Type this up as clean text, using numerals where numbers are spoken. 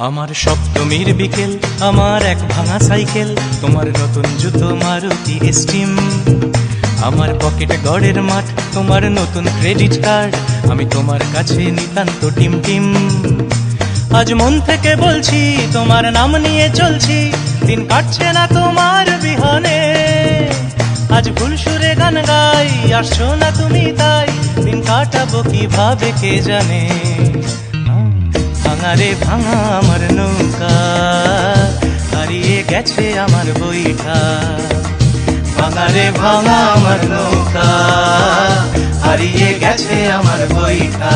আমার সপ্তমীর বিকেল, আমার এক ভাঙা সাইকেল, তোমার নতুন জুতো মারুতি স্টিম, আমার পকেট গড়ের মাঠ, তোমার নতুন ক্রেডিট কার্ড, আমি তোমার কাছে নিতান্ত টিম টিম। আজ মন থেকে বলছি, তোমার নাম নিয়ে চলছি, দিন কাটছে না তোমার বিহনে। আজ ভুল সুরে গান গাই, আসছো না তুমি তাই, দিন কাটাবো কিভাবে কে জানে। ভাঙা রে ভাঙা আমার নৌকা, হারিয়ে গেছে আমার বইটা। ভাঙা রে ভাঙা আমার নৌকা, হারিয়ে গেছে আমার বইটা।